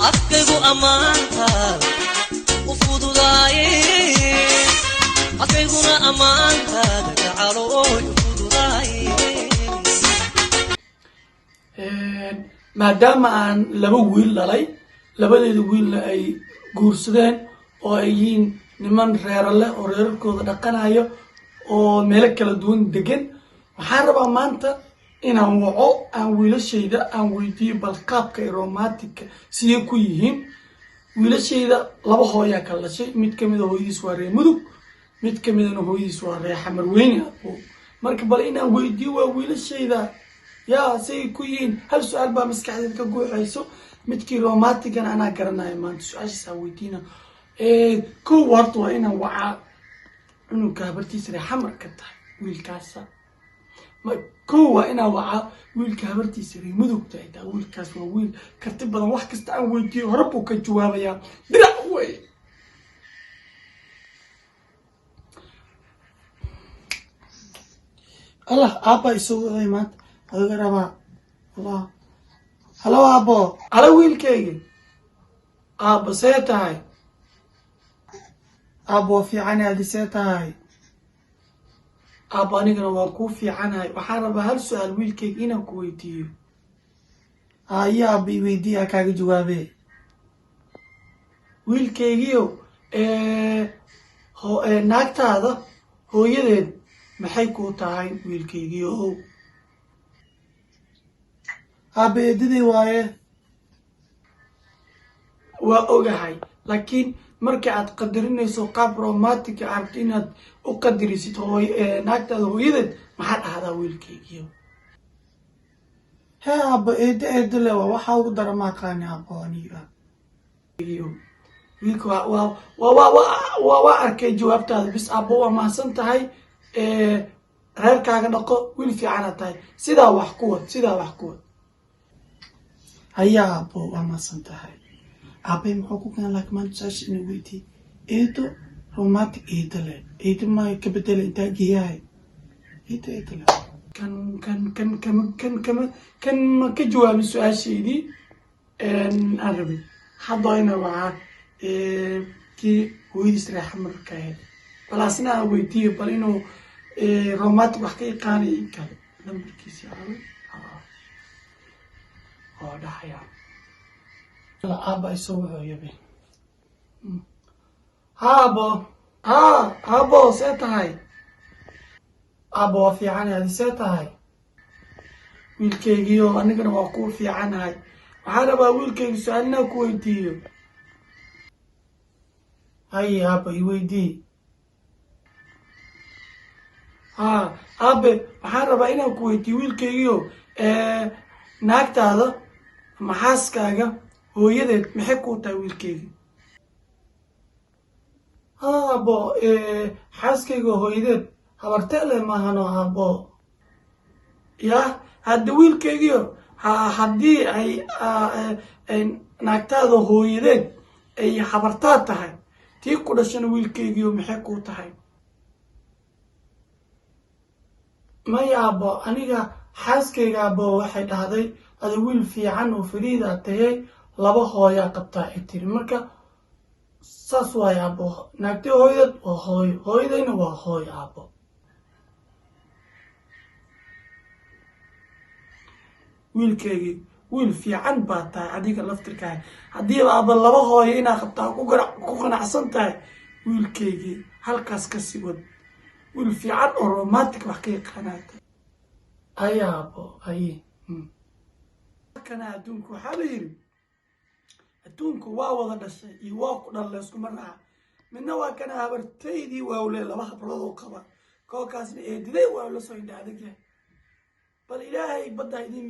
afkaygu amaantaad u fududaaye afkayguna amaantaad gacalooy u fududaaye maadaama aan laba wiil dhalay labadeeda wiilna ay guursadeen oo ay yihiin niman reero leh oo reerarkooda dhaqanayo oo meelo kala duwan degan waxaan rabaa maanta inaan waco aan wiilashayda aan weydiiyo bal qaabka ay romantika sidee ku yihiin wiilashayda laba hooyaa kala dhashay mid kamid a hooyadiis waa reer mudug mid kamidana hooyadiis waa reer xamarweyne marka bal inaan weydiiyo waa wiilashayda yaa say ku yihiin hal su-aal baa maskaxdeeda ka guuxayso midkii romantigan anaa garanayo maanta su-aashaas aan weydiina kow horta waa inaan wacaa cunugka habartiisa reer xamar ka tahay wiilkaasa kow waa inaan wacaa wiilka habartiisa reer mudugta ay tahay wiilkaas waa wiil karti badan wax kasta aan weydiiyo hore buu ka jawaabayaa dirac wey allah aabba isoo waday maanta adiga rabaa allah halo aabbo halo wiilkayga aabbo see tahay aabbo waa fiicanahay adi see tahay aabbo anigana waan kuu fiicanahay waxaan rabaa hal su-aal wiilkayga inaan ku weydiiyo haye aabba i weydiiya kaaga jawaabe wiilkaygiyo naagtaada hooyadeed maxay kuu tahay wiilkaygiyo aabba eedaday waaye waa ogahay laakiin marka aad qadarinayso qaab romantika aragto inaad u qadarisid naagtaada hooyadeed maxaa dhahdaa wiilkaygiyo hee aabba eeda le waa waxaa ugu dara maaqaani aabbo aniga wiilka waa arkay jawaabtaada bis aabbo waa mahadsan tahay reerkaaga dhaqo wiil fiicana tahay sidaa wax ku wad hayaa aabbo waa mahadsan tahay aabbay muxuu ku keenan laakiin maanta su-aasha ina weydiiye eedo romantic eeda le eedo ma ka bedela intaa geeyahay eedo le kan ma ka jawaabin su-aashaydii aan rabay hadda ina wacaa kii hooyadiis reer xamarka ahayd balaasna aan weydiiyo bal inuu romantic wax ka yaqaanay in kale lambarkiisi caawin oo dhahaya aabba isoo wuxuuyabe aabbo see tahay aabbo waa fiicanahay adi see tahay wiilkaygiio anigana waa kuu fiicanahay waxaan rabaa wiilkayga su-aal inaan ku weydiiyo haye aabba i weydii aabe waxaan rabaa inaan ku weydiiyo wiilkaygiio naagtaada ama xaaskaaga hooyadeed maxay kuu tahay wiilkayga aabbo xaaskayga hooyadeed habarteele maahano aabbo yah hadda wiilkaygiio haddii ay naagtaada hooyadeed ay habartaa tahay tii ku dhashana wiilkaygiio maxay kuu tahay maya aabbo aniga xaaskayga aabbo waxay dhahday ada wiil fiican oo fariida tahey laba hooyaa qabtaa ay tiri marka saas waayo aabbo naagtay hooyadeed waa hooyo hooyadayna waa hooyo aabbo wiilkaygii wiil fiican baa tahay adiga laftirkaaga haddiiba aabba laba hooyo inaa qabtaa ku qanacsan tahay wiilkaygii halkaas ka sii wad wiil fiican oo romantic wax ka yaqaanaata haye aabbo haye kana adduunku waxaa la yidhi adduunku waa wada dhashay iyo waa ku dhal layskuma raaca midna waa kana habartaydii waawle laba habloodoo qaba kookaasna eediday waa la soo indha adag yahay bal ilaahay badda idiin